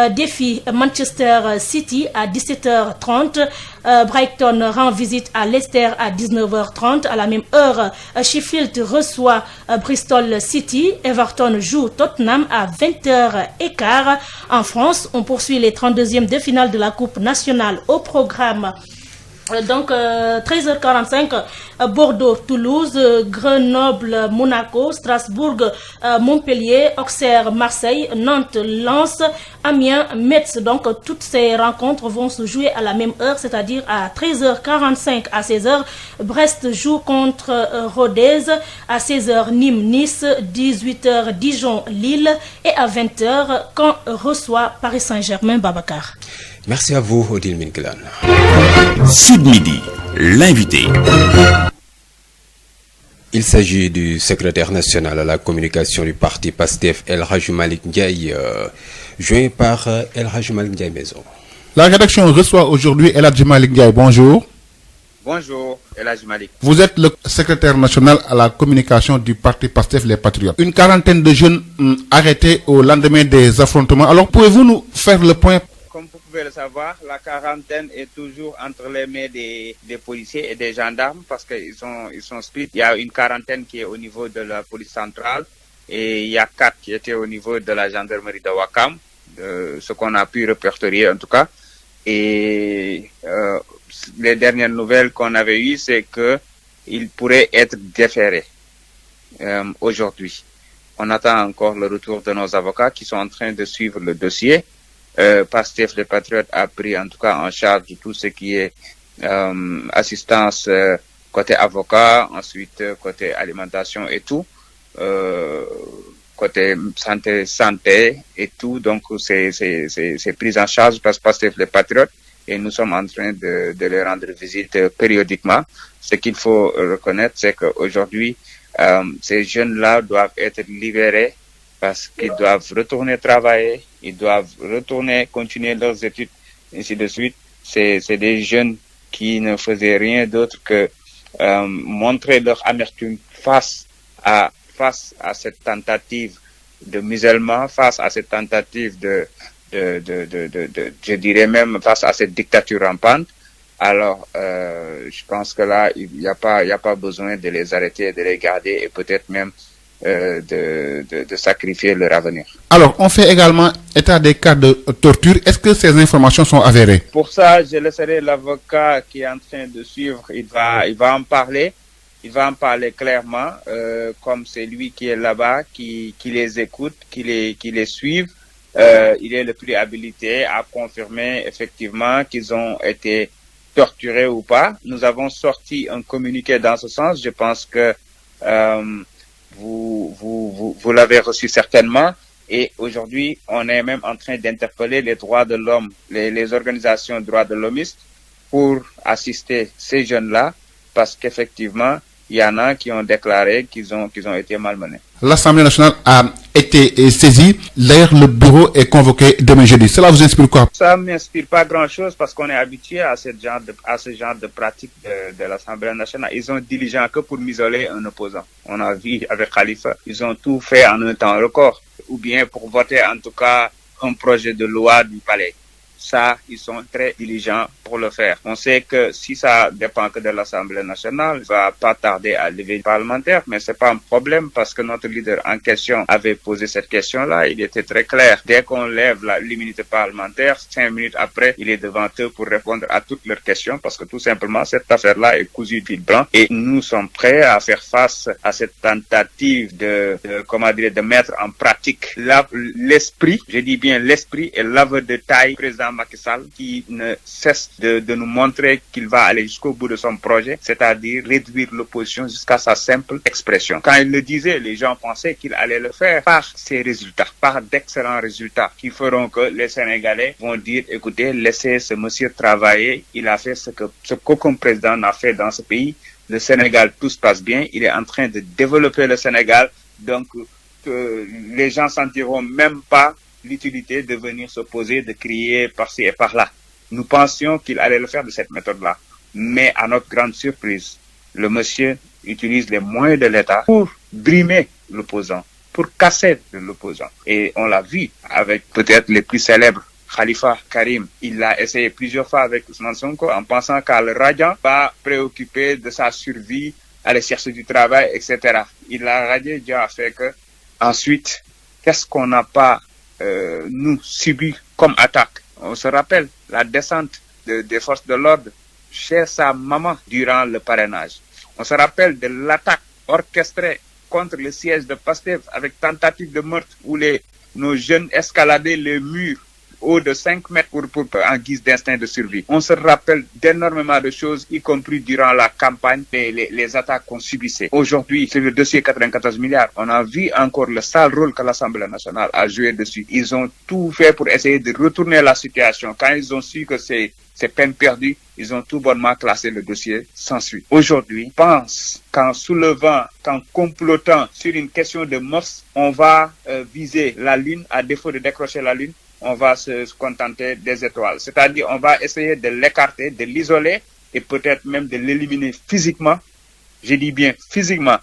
défie Manchester City à 17h30. Brighton rend visite à Leicester à 19h30. À la même heure, Sheffield reçoit Bristol City. Everton joue Tottenham à 20h15. En France, on poursuit les 32e de finale de la Coupe nationale au programme. Donc 13h45, Bordeaux, Toulouse, Grenoble, Monaco, Strasbourg, Montpellier, Auxerre, Marseille, Nantes, Lens, Amiens, Metz. Donc toutes ces rencontres vont se jouer à la même heure, c'est-à-dire à 13h45 à 16h. Brest joue contre Rodez, à 16h Nîmes, Nice, 18h Dijon, Lille et à 20h Caen reçoit Paris Saint-Germain, Babacar. Merci à vous, Odile Minkelan. Sud Midi, l'invité. Il s'agit du secrétaire national à la communication du parti PASTEF, El Hadj Malick Ndiaye, joint par El Hadj Malick Ndiaye Maison. La rédaction reçoit aujourd'hui El Hadj Malick Ndiaye. Bonjour. Bonjour, El Hadj Malick. Vous êtes le secrétaire national à la communication du parti PASTEF Les Patriotes. Une quarantaine de jeunes arrêtés au lendemain des affrontements. Alors pouvez-vous nous faire le point? Comme vous pouvez le savoir, la quarantaine est toujours entre les mains des policiers et des gendarmes parce qu'ils sont split. Il y a une quarantaine qui est au niveau de la police centrale et il y a 4 qui étaient au niveau de la gendarmerie de Ouakam, ce qu'on a pu répertorier en tout cas. Et les dernières nouvelles qu'on avait eues, c'est qu'ils pourraient être déférés aujourd'hui. On attend encore le retour de nos avocats qui sont en train de suivre le dossier. PASTEF Les Patriotes a pris en tout cas en charge tout ce qui est assistance côté avocat, ensuite côté alimentation et tout, côté santé et tout. Donc c'est pris en charge par PASTEF Les Patriotes et nous sommes en train de les rendre visite périodiquement. Ce qu'il faut reconnaître, c'est qu'aujourd'hui ces jeunes-là doivent être libérés parce qu'ils doivent retourner travailler, ils doivent retourner continuer leurs études, ainsi de suite. C'est des jeunes qui ne faisaient rien d'autre que montrer leur amertume face à cette tentative de musellement, face à cette tentative je dirais même face à cette dictature rampante. Alors, je pense que là, il n'y a pas besoin de les arrêter, de les garder et peut-être même de sacrifier leur avenir. Alors, on fait également état des cas de torture. Est-ce que ces informations sont avérées? Pour ça, je laisserai l'avocat qui est en train de suivre. Il va en parler. Il va en parler clairement, comme c'est lui qui est là-bas, qui les écoute, qui les suive. Il est le plus habilité à confirmer effectivement qu'ils ont été torturés ou pas. Nous avons sorti un communiqué dans ce sens. Je pense que vous l'avez reçu certainement. Et aujourd'hui, on est même en train d'interpeller les droits de l'homme, les organisations droits de l'hommistes pour assister ces jeunes-là, parce qu'effectivement, il y en a qui ont déclaré qu'ils ont été malmenés. L'Assemblée nationale a été saisie. D'ailleurs, le bureau est convoqué demain jeudi. Cela vous inspire quoi? Ça ne m'inspire pas grand-chose parce qu'on est habitué à ce genre de pratique de l'Assemblée nationale. Ils ont diligent que pour m'isoler un opposant. On a vu avec Khalifa, ils ont tout fait en un temps record. Ou bien pour voter en tout cas un projet de loi du palais. Ça, ils sont très diligents pour le faire. On sait que si ça dépend que de l'Assemblée nationale, il va pas tarder à lever le parlementaire, mais c'est pas un problème parce que notre leader en question avait posé cette question-là. Il était très clair. Dès qu'on lève l'immunité parlementaire, 5 minutes après, il est devant eux pour répondre à toutes leurs questions parce que tout simplement, cette affaire-là est cousue de fil blanc et nous sommes prêts à faire face à cette tentative de mettre en pratique l'esprit, je dis bien l'esprit et l'aveu de taille président Macky Sall qui ne cesse de nous montrer qu'il va aller jusqu'au bout de son projet, c'est-à-dire réduire l'opposition jusqu'à sa simple expression. Quand il le disait, les gens pensaient qu'il allait le faire par ses résultats, par d'excellents résultats qui feront que les Sénégalais vont dire, écoutez, laissez ce monsieur travailler, il a fait ce qu'aucun président n'a fait dans ce pays. Le Sénégal, tout se passe bien, il est en train de développer le Sénégal, donc les gens sentiront même pas l'utilité de venir s'opposer, de crier par-ci et par-là. Nous pensions qu'il allait le faire de cette méthode-là. Mais à notre grande surprise, le monsieur utilise les moyens de l'État pour brimer l'opposant, pour casser l'opposant. Et on l'a vu avec peut-être les plus célèbres, Khalifa, Karim. Il l'a essayé plusieurs fois avec Ousmane Sonko en pensant qu'à le radiant, pas préoccupé de sa survie, aller chercher du travail, etc. Il l'a radié, Dieu a fait que ensuite, qu'est-ce qu'on n'a pas nous subi comme attaque? On se rappelle la descente des forces de l'ordre chez sa maman durant le parrainage. On se rappelle de l'attaque orchestrée contre le siège de Pastef avec tentative de meurtre où nos jeunes escaladaient les murs haut de 5 mètres pour en guise d'instinct de survie. On se rappelle d'énormément de choses, y compris durant la campagne, les attaques qu'on subissait. Aujourd'hui, c'est le dossier 94 milliards. On a vu encore le sale rôle que l'Assemblée nationale a joué dessus. Ils ont tout fait pour essayer de retourner la situation. Quand ils ont su que c'est peine perdue, ils ont tout bonnement classé le dossier sans suite. Aujourd'hui, pense qu'en complotant sur une question de mœurs, on va viser la Lune, à défaut de décrocher la Lune, on va se contenter des étoiles. C'est-à-dire, on va essayer de l'écarter, de l'isoler et peut-être même de l'éliminer physiquement. Je dis bien physiquement.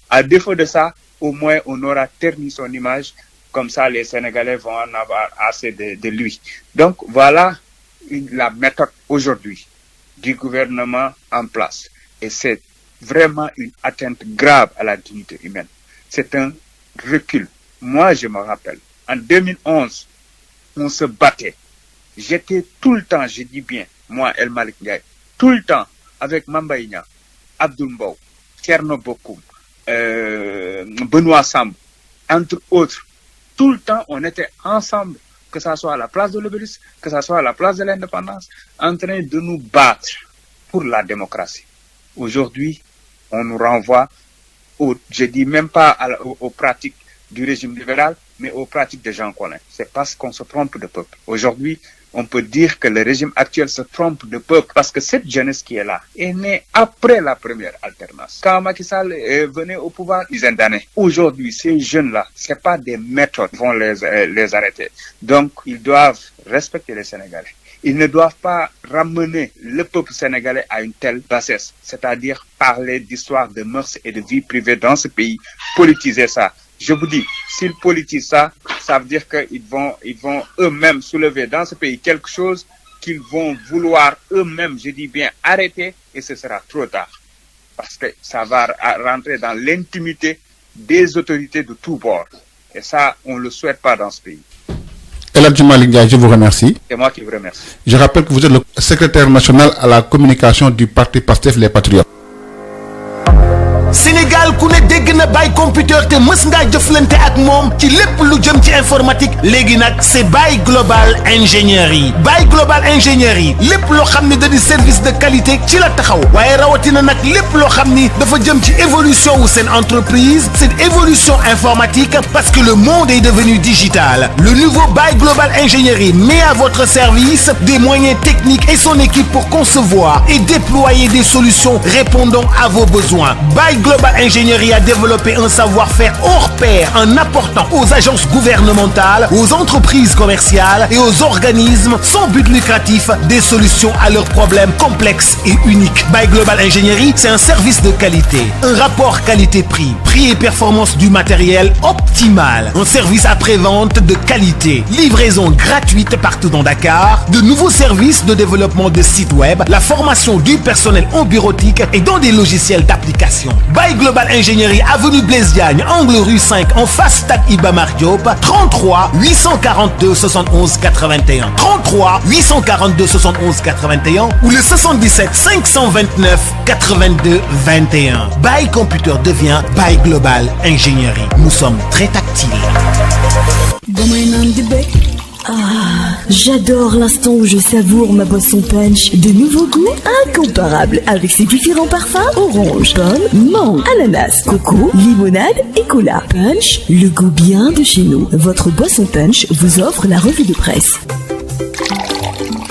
À défaut de ça, au moins, on aura terni son image. Comme ça, les Sénégalais vont en avoir assez de lui. Donc, voilà la méthode aujourd'hui du gouvernement en place. Et c'est vraiment une atteinte grave à la dignité humaine. C'est un recul. Moi, je me rappelle, en 2011, on se battait. J'étais tout le temps, je dis bien, moi, El Malick Ndiaye, tout le temps avec Mamba Igna, Abdoul Mbow, Thierno Bokoum, Benoît Sambou, entre autres. Tout le temps, on était ensemble, que ça soit à la place de l'Obélisque, que ça soit à la place de l'Indépendance, en train de nous battre pour la démocratie. Aujourd'hui, on nous renvoie, je dis même pas aux pratiques du régime libéral, mais aux pratiques de Jean Collin. C'est parce qu'on se trompe de peuple. Aujourd'hui, on peut dire que le régime actuel se trompe de peuple parce que cette jeunesse qui est là est née après la première alternance. Quand Macky Sall venait au pouvoir, dizaine d'années. Aujourd'hui, ces jeunes-là, c'est pas des méthodes qui vont les arrêter. Donc, ils doivent respecter les Sénégalais. Ils ne doivent pas ramener le peuple sénégalais à une telle bassesse. C'est-à-dire parler d'histoire de mœurs et de vie privée dans ce pays, politiser ça. Je vous dis, s'ils politisent ça, ça veut dire qu'ils vont eux-mêmes soulever dans ce pays quelque chose qu'ils vont vouloir eux-mêmes, je dis bien, arrêter, et ce sera trop tard. Parce que ça va rentrer dans l'intimité des autorités de tous bords. Et ça, on ne le souhaite pas dans ce pays. El Hadji Malick Ndiaye, je vous remercie. C'est moi qui vous remercie. Je rappelle que vous êtes le secrétaire national à la communication du parti Pastef Les Patriotes. Sénégal Sénégal ku ne dégg na Baye computer te mës ngaa jëflante ak moom ci lépp lu jëm ci informatique léegi nag c'est Baye Global Ingénierie. Baye Global Ingénierie lépp loo xam ne da di service de qualité ci la taxaw waaye rawatina nag lépp loo xam ni dafa jëm ci évolution wu seen entreprise seen évolution informatique parce que le monde est devenu digital. Le nouveau Baye Global Ingénierie met à votre service des moyens techniques et son équipe pour concevoir et déployer des solutions répondant à vos besoins. Baye Global Ingénierie a développé un savoir-faire hors pair en apportant aux agences gouvernementales, aux entreprises commerciales et aux organismes sans but lucratif des solutions à leurs problèmes complexes et uniques. Baye Global Ingénierie, c'est un service de qualité, un rapport qualité-prix, prix et performance du matériel optimal, un service après-vente de qualité, livraison gratuite partout dans Dakar, de nouveaux services de développement de sites web, la formation du personnel en bureautique et dans des logiciels d'application. Baye Global Ingénierie, avenue Blaise Diagne, angle rue 5, en face stade Iba Mar Diop, 33 842 71 81. 33 842 71 81 ou le 77 529 82 21. Baye Computer devient Baye Global Ingénierie. Nous sommes très tactiles. Ah, j'adore l'instant où je savoure ma boisson punch. De nouveaux goûts incomparables avec ses différents parfums: orange, pomme, mangue, ananas, coco, limonade et cola. Punch, le goût bien de chez nous. Votre boisson punch vous offre la revue de presse.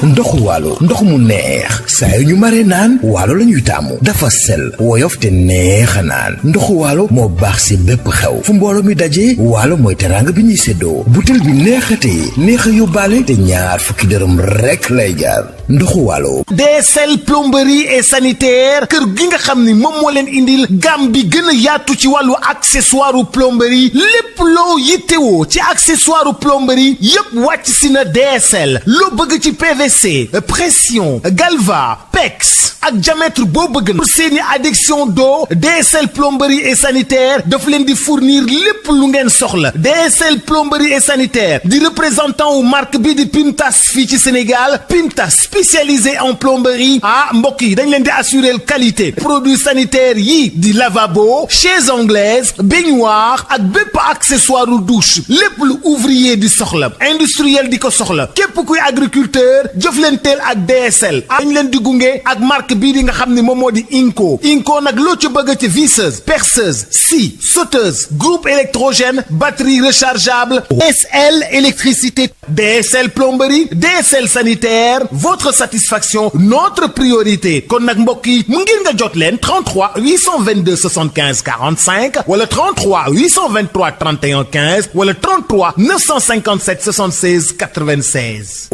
ndoxu waalo ndox mu neex saa yu ñu mare naan waalo la ñuy taamu dafa sel woyof te neex a naan ndoxu waalo moo baax si bépp xew fu mbooloo mi dajee waalo mooy teraanga bi ñuy séddoo butel bi neexatee neex a yóbbaale te ñaar fukki dërëm rekk lay jaar ndoxu waalo. DSL plomberie et sanitaire kër gi nga xam ni moom moo leen indil gamme bi gën a yaatu ci wàllu accessoire plomberie lépp loo yittewoo ci accessoire plomberie yépp wàcc si na DSL loo bëgg ci PVC pression galva PEX ak diamètre boo bëgg na seeni adduction d'eau DSL plomberie et sanitaire daf leen di fournir lépp lu ngeen soxla. DSL plomberie et sanitaire di représentant wu marque bi di Pimtas fii ci Sénégal. Pimtas spécialisé en plomberie mbokk yi dañ leen di assurer qualité produits sanitaires yi di lavabo chaises anglaises baignoire ak bépp accessoire douche lépp lu ouvrier di soxla industriel di ko soxla képp kuy agriculteur jëflanteel ak DSL dañ leen di gunge ak marque bii di nga xam ne moom moo di Inco nag loo ci bëgg ci visseuse perceuse scie sauteuse groupe électrogène batterie rechargeable DSL électricité DSL plomberie DSL sanitaire votre satisfaction notre priorité kon nag mbokk yi mu ngir nga jot leen 33 822 75 45 wala 33 823 31 15 wala 33 957 76 96.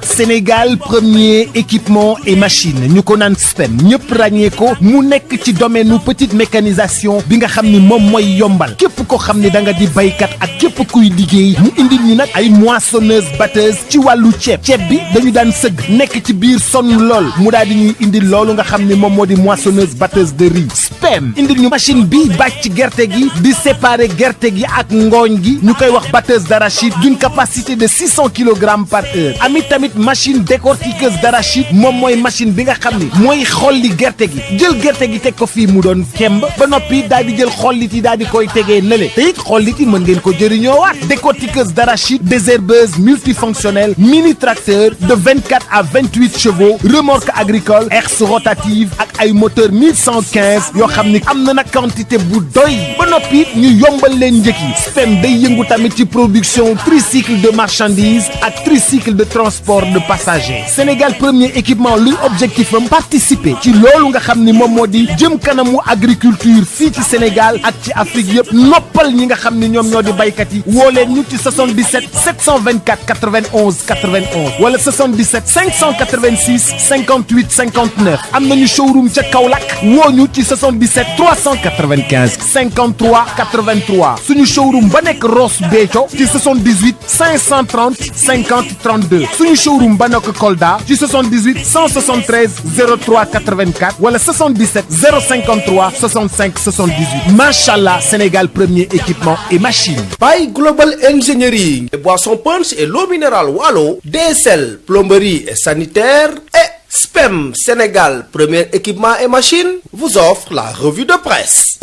Sénégal premier équipement et machine ñu ko naan SPEM ñëpp ràññee ko mu nekk ci domaine nu petite mécanisation bi nga xam ni moom mooy yombal képp ko xam ni da nga di baykat ak képp kuy liggéey mu indil ñu nag ay moissonneuse batteuse ci wàllu ceeb bi dañu daan sëgg nekk ci biir sonn lool mu daal di ñuy indil loolu nga xam ni moom moo di moissonneuse batteuse de riz SPEM indil ñu machine bi bàcc gerte gi di séparer gerte gi ak ngooñ gi ñu koy wax batteuse d'arachide d'une capacité de 600 kg par heure tamit machine décortiqueuse d'arachide moom mooy machine bi nga xam ni mooy xolli gerte gi jël gerte gi teg ko fii mu doon kemb ba noppi daal di jël xollit yi daal di koy tegee nële te it xollit yi mën ngeen ko jëriñoowaat décortiqueuse d'arachide désherbeuse multifonctionnelle mini tracteur de 24 à 28 chevaux remorque agricole herse rotative ak ay moteur 1115 yoo xam ni am na nag quantité bu doy ba noppi ñu yombal leen njëkk yi SPEM day yëngu tamit ci production tricycle de marchandises ak tricycle de transport de passagers. Sénégal premier équipement luy objectif am participer ci loolu nga xam ni moom moo di jëm kanamu agriculture fii ci Sénégal ak ci Afrique yëpp noppal ñi nga xam ni ñoom ñoo di baykat yi woo leen ñu ci 77 724 91 91 wala 77 586 58 59 am nañu showroom ca Kaolack woo ñu ci 77 395 53 83 suñu showroom ba nekk Ross Béthio ci 78 530 50 32 suñu showroom ba nekk Kolda ci 78 173 03 84 wala 77 053 65 78 machallah Sénégal premier équipement et machine. Baye Global Engineering, boisson punch et l'eau minérale Wallo, DSL plomberie et sanitaire et SPEM Sénégal, premier équipement et machine, vous offre la revue de presse.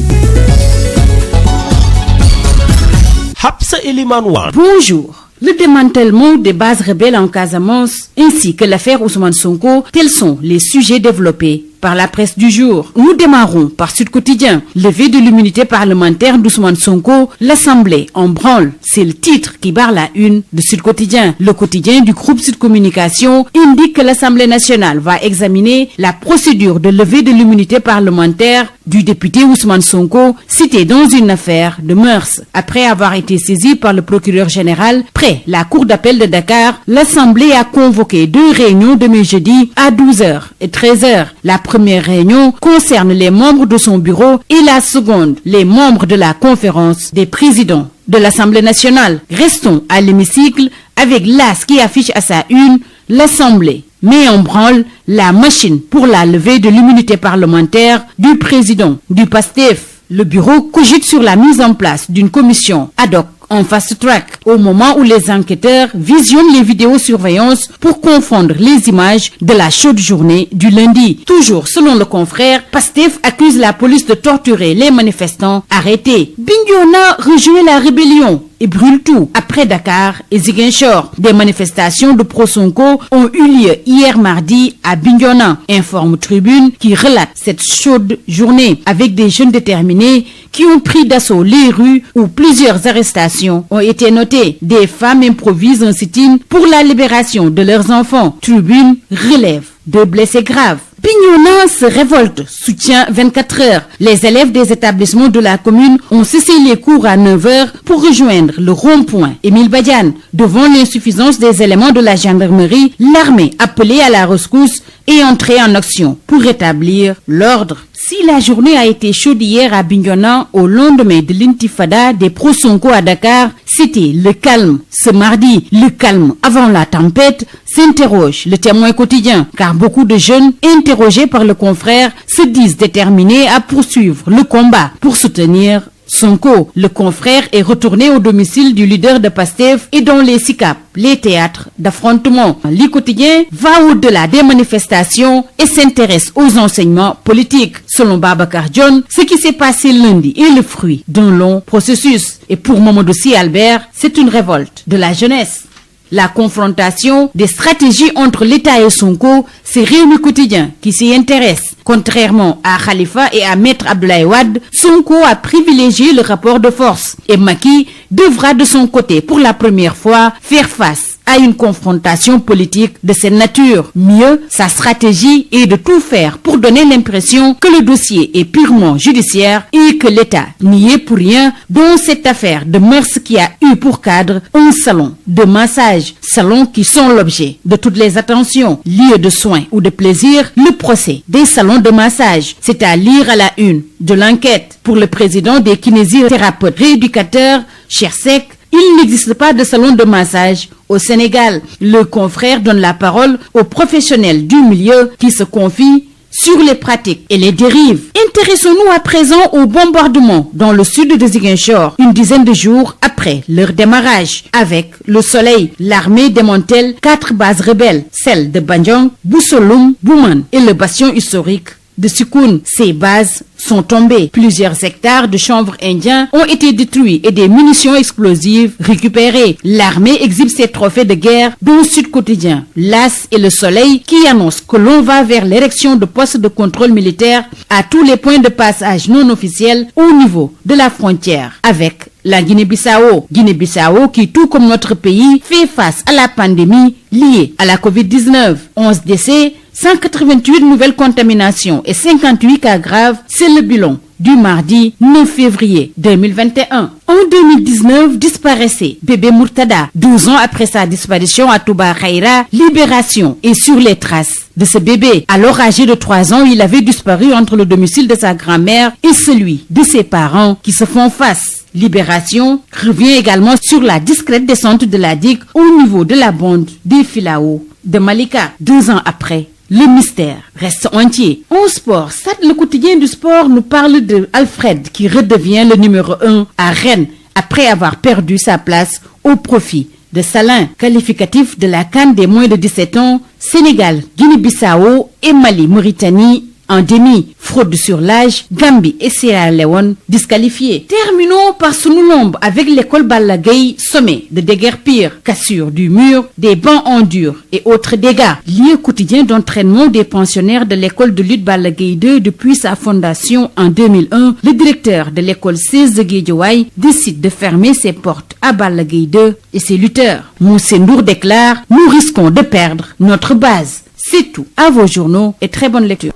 Hapsa Eliman Wan. Bonjour. Le démantèlement des bases rebelles en Casamance ainsi que l'affaire Ousmane Sonko, tels sont les sujets développés par la presse du jour. Nous démarrons par Sud Quotidien. Levée de l'immunité parlementaire d'Ousmane Sonko, l'Assemblée en branle. C'est le titre qui barre la une de Sud Quotidien. Le quotidien du groupe Sud Communication indique que l'Assemblée nationale va examiner la procédure de levée de l'immunité parlementaire du député Ousmane Sonko, cité dans une affaire de mœurs. Après avoir été saisie par le procureur général près la cour d'appel de Dakar, l'Assemblée a convoqué 2 réunions demain jeudi à 12h et 13h. La première réunion concerne les membres de son bureau et la seconde, les membres de la conférence des présidents de l'Assemblée nationale. Restons à l'hémicycle avec l'AS qui affiche à sa une l'Assemblée met en branle la machine pour la levée de l'immunité parlementaire du président du PASTEF. Le bureau cogite sur la mise en place d'une commission ad hoc en fast track au moment où les enquêteurs visionnent les vidéosurveillance pour confondre les images de la chaude journée du lundi. Toujours selon le confrère, PASTEF accuse la police de torturer les manifestants arrêtés. Bignona rejoint la rébellion et brûle tout après Dakar et Ziguinchor. Des manifestations de pro-Sonko ont eu lieu hier mardi à Bignona, informe Tribune qui relate cette chaude journée avec des jeunes déterminés qui ont pris d'assaut les rues où plusieurs arrestations ont été notées. Des femmes improvisent un sit-in pour la libération de leurs enfants. Tribune relève 2 blessés graves. Bignona se révolte, soutient 24 heures. Les élèves des établissements de la commune ont cessé les cours à 9h pour rejoindre le rond-point Émile Badiane. Devant l'insuffisance des éléments de la gendarmerie, l'armée appelée à la rescousse est entrée en action pour rétablir l'ordre. Si la journée a été chaude hier à Bignona au lendemain de l'intifada des pro-Sonko à Dakar, c'était le calme. Ce mardi, le calme avant la tempête, s'interroge le Témoin quotidien, car beaucoup de jeunes interrogés par le confrère se disent déterminés à poursuivre le combat pour soutenir Sonko. Le confrère est retourné au domicile du leader de PASTEF et dans les SICAP, les théâtres d'affrontement. Le quotidien va au-delà des manifestations et s'intéresse aux enseignements politiques. Selon Babacar John, ce qui s'est passé lundi est le fruit d'un long processus. Et pour Mamadou Sy Albert, c'est une révolte de la jeunesse. La confrontation des stratégies entre l'État et Sonko, c'est Rewmi Quotidien qui s'y intéresse. Contrairement à Khalifa et à Maître Abdoulaye Wade, Sonko a privilégié le rapport de force et Macky devra de son côté pour la première fois faire face à une confrontation politique de cette nature. Mieux, sa stratégie est de tout faire pour donner l'impression que le dossier est purement judiciaire et que l'État n'y est pour rien dans cette affaire de mœurs qui a eu pour cadre un salon de massage, salon qui sont l'objet de toutes les attentions, lieu de soins ou de plaisir, le procès des salons de massage. C'est à lire à la une de l'enquête. Pour le président des kinésithérapeutes rééducateurs, Chersek, il n'existe pas de salon de massage au Sénégal. Le confrère donne la parole aux professionnels du milieu qui se confient sur les pratiques et les dérives. Intéressons-nous à présent au bombardement dans le sud de Ziguinchor, une dizaine de jours après leur démarrage. Avec le soleil, l'armée démantèle 4 bases rebelles, celles de Bandiang, Boussolum, Bouman et le bastion historique de Sikoun. Ces bases sont tombées. Plusieurs hectares de chanvre indien ont été détruits et des munitions explosives récupérées. L'armée exhibe ses trophées de guerre dans le Sud Quotidien. L'As et le Soleil qui annoncent que l'on va vers l'érection de postes de contrôle militaire à tous les points de passage non officiels au niveau de la frontière avec la Guinée-Bissau. Guinée-Bissau qui, tout comme notre pays, fait face à la pandémie liée à la Covid-19. 11 décès, 188 nouvelles contaminations et 58 cas graves, c'est le bilan du mardi 9 février 2021. En 2019, disparaissait bébé Murtada. 12 ans après sa disparition à Touba Khaira, Libération est sur les traces de ce bébé. Alors âgé de 3 ans, il avait disparu entre le domicile de sa grand-mère et celui de ses parents qui se font face. Libération revient également sur la discrète descente de la digue au niveau de la bande des Filao de Malika. 2 ans après, le mystère reste entier. En sport, Stade le quotidien du sport nous parle de Alfred qui redevient le numéro 1 à Rennes après avoir perdu sa place au profit de Salin, qualificatif de la CAN des moins de 17 ans, Sénégal, Guinée-Bissau et Mali, Mauritanie en demi. Fraude sur l'âge, Gambie et Sierra Leone disqualifiés. Terminons par Sunulombe avec l'école Balla Gaye, sommet de déguerpir, cassure du mur, des bancs en dur et autres dégâts. Lieu quotidien d'entraînement des pensionnaires de l'école de lutte Balla Gaye 2 depuis sa fondation en 2001, le directeur de l'école 16 de Guédiawaye décide de fermer ses portes à Balla Gaye 2 et ses lutteurs. Moussé Ndour déclare: nous risquons de perdre notre base. C'est tout. À vos journaux et très bonne lecture.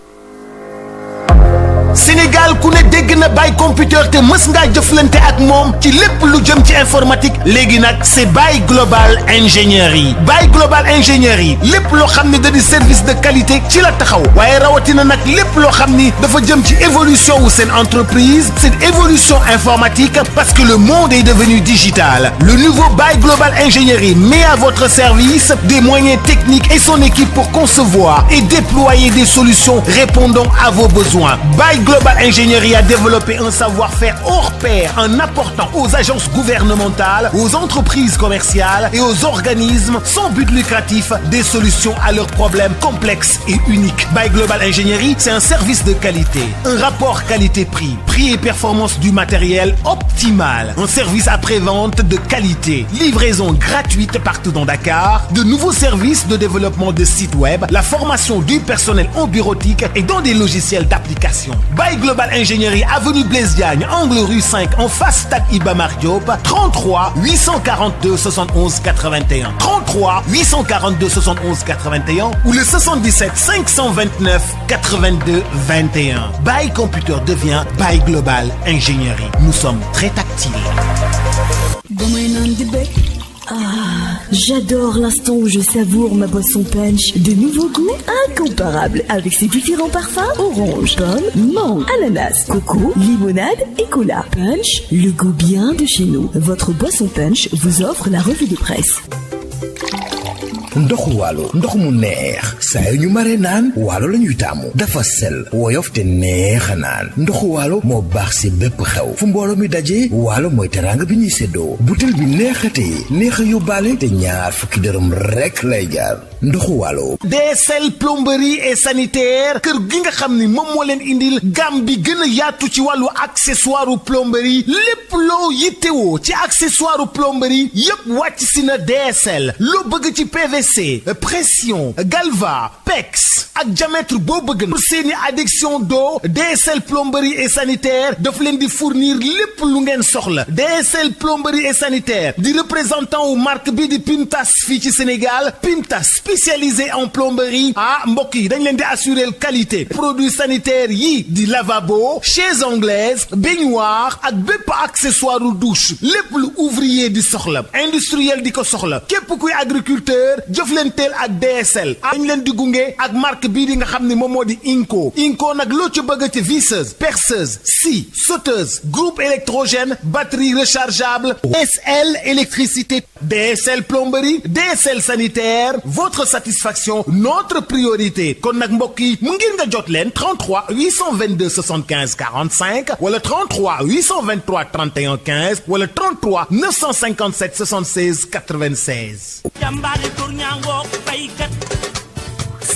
Sénégal ku ne dégg na Baye computer te mës ngaa jëflante ak moom ci lépp lu jëm ci informatique léegi nag c'est Baye Global Ingénierie. Baye Global Ingénierie lépp loo xam ne da di service de qualité ci la taxaw waaye rawatina nag lépp loo xam ni dafa jëm ci évolution wu seen entreprise, cette évolution informatique parce que le monde est devenu digital. Le nouveau Baye Global Ingénierie met à votre service des moyens techniques et son équipe pour concevoir et déployer des solutions répondant à vos besoins. Baye Global Ingénierie a développé un savoir-faire hors pair en apportant aux agences gouvernementales, aux entreprises commerciales et aux organismes sans but lucratif des solutions à leurs problèmes complexes et uniques. Baye Global Ingénierie, c'est un service de qualité, un rapport qualité-prix, prix et performance du matériel optimal, un service après-vente de qualité, livraison gratuite partout dans Dakar, de nouveaux services de développement de sites web, la formation du personnel en bureautique et dans des logiciels d'application. Baye Global Ingénierie, avenue Blaise Diagne, angle rue 5, en face Stade Iba Mar Diop, 33 842 71 81. 33 842 71 81 ou le 77 529 82 21. Baye Computer devient Baye Global Ingénierie. Nous sommes très tactiles. Ah, j'adore l'instant où je savoure ma boisson punch. De nouveaux goûts incomparables avec ses différents parfums: orange, pomme, mangue, ananas, coco, limonade et cola. Punch, le goût bien de chez nous. Votre boisson punch vous offre la revue de presse. ndoxu waalo ndox mu neex saa yu ñu mare naan waalo la ñuy taamu dafa sel woyof te neex a naan ndoxu waalo moo baax si bépp xew fu mbooloo mi dajee waalo mooy teraanga bi ñuy séddoo butel bi neexatee neex a yóbbaale te ñaar fukki dërëm rek lay jaar ndoxu waalo. DSL plomberie et sanitaire kër gi nga xam ni moom moo leen indil gamme bi gën a yaatu ci wàllu accessoire plomberie lépp loo yittewoo ci accessoire plomberie yépp wàcc si na DSL loo bëgg ci PVC pression galva PEX ak diamètre boo bëgg na seeni adduction d'eau DSL plomberie et sanitaire daf leen di fournir lépp lu ngeen soxla. DSL plomberie et sanitaire di représentant wu marque bi di Pimtas fii ci Sénégal. Pimtas spécialisé en plomberie mbokk yi dañ leen di assurer qualité produits sanitaires yi di lavabo, chaises anglaises, baignoire ak bépp accessoire douche lépp lu ouvrier di soxla industriel di ko soxla képp kuy agriculteur jëflanteel ak DSL dañ leen di gunge ak marque bii di nga xam ne moom moo di Inco nag loo ci bëgg ci visseuse, perceuse, scie, sauteuse, groupe électrogène, batterie rechargeable, DSL électricité, DSL plomberie, DSL sanitaire, votre satisfaction notre priorité. kon nag mbokk yi mu ngir nga jot leen 33 822 75 45 wala 33 823 31 15 wala 33 957 76 96.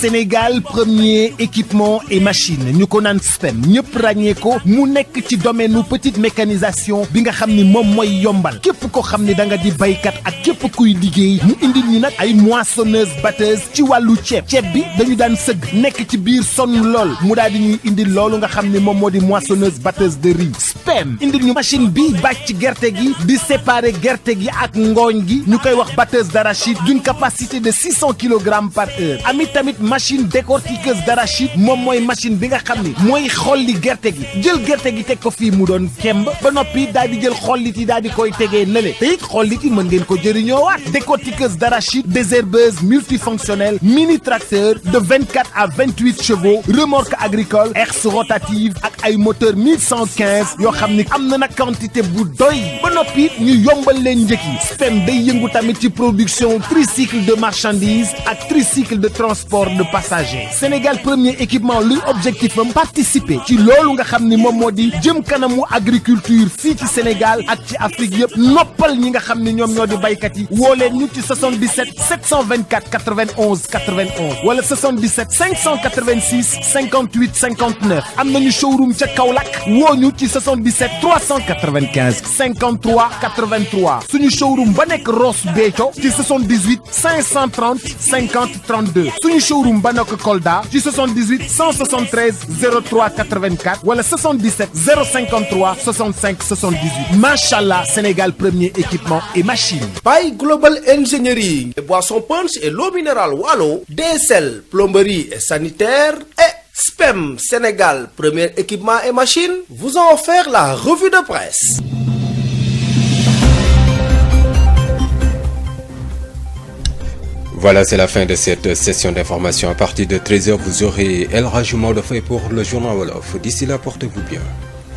Sénégal premier équipement et machine ñu ko naan SPEM ñëpp ràññee ko mu nekk ci domaine nu petite mécanisation bi nga xam ni moom mooy yombal képp ko xam ni da nga di baykat ak képp kuy liggéey mu indil ñu nag ay moissonneuse batteuse ci wàllu ceeb bi dañu daan sëgg nekk ci biir sonn lool mu daal di ñuy indil loolu nga xam ni moom moo di moissonneuse batteuse de riz. SPEM indil ñu machine bi bàcc gerte gi di séparer gerte gi ak ngooñ gi ñu koy wax batteuse d'arachide d'une capacité de 600 kg par heure. tamit machine décortiqueuse d'arachide moom mooy machine bi nga xam ni mooy xolli gerte gi jël gerte gi teg ko fii mu doon kemb ba noppi daal di jël xollit yi daal di koy tegee nële te it xollit yi mën ngeen ko jëriñoo waat. décortiqueuse d'arachide désherbeuse multifonctionnelle mini tracteur de 24 à 28 chevaux remorque agricole herse rotative ak ay moteur 1115 yoo xam ni am na nag quantité bu doy ba noppi ñu yombal leen njëkk yi. SPEM day yëngu tamit ci production tricycle de marchandises ak tricycle de transport de passagers. Sénégal premier équipement luy objectif am participer ci loolu nga xam ni moom moo di jëm kanamu agriculture fii ci Sénégal ak ci Afrique yëpp noppal ñi nga xam ni ñoom ñoo di baykat yi woo leen ñu ci 77 724 91 91 wala 77 586 58 59 am nañu showroom ca Kaolack woo ñu ci 77 395 53 83 suñu showroom ba nekk Ross Béthio ci 78 530 50 32 suñu showroom ba nekk Kolda ci 78 173 03 84 wala 77 053 65 78 Machallah Sénégal premier équipement et machine. Paille Global Engineering et boisson punch et l'eau minérale Wallo, DSL plomberie et sanitaire et SPEM Sénégal premier équipement et machine vous ont offert la revue de presse. Voilà, c'est la fin de cette session d'information. À partir de 13h, vous aurez El Hadji Maodo Faye pour le journal Wolof. D'ici là, portez-vous bien.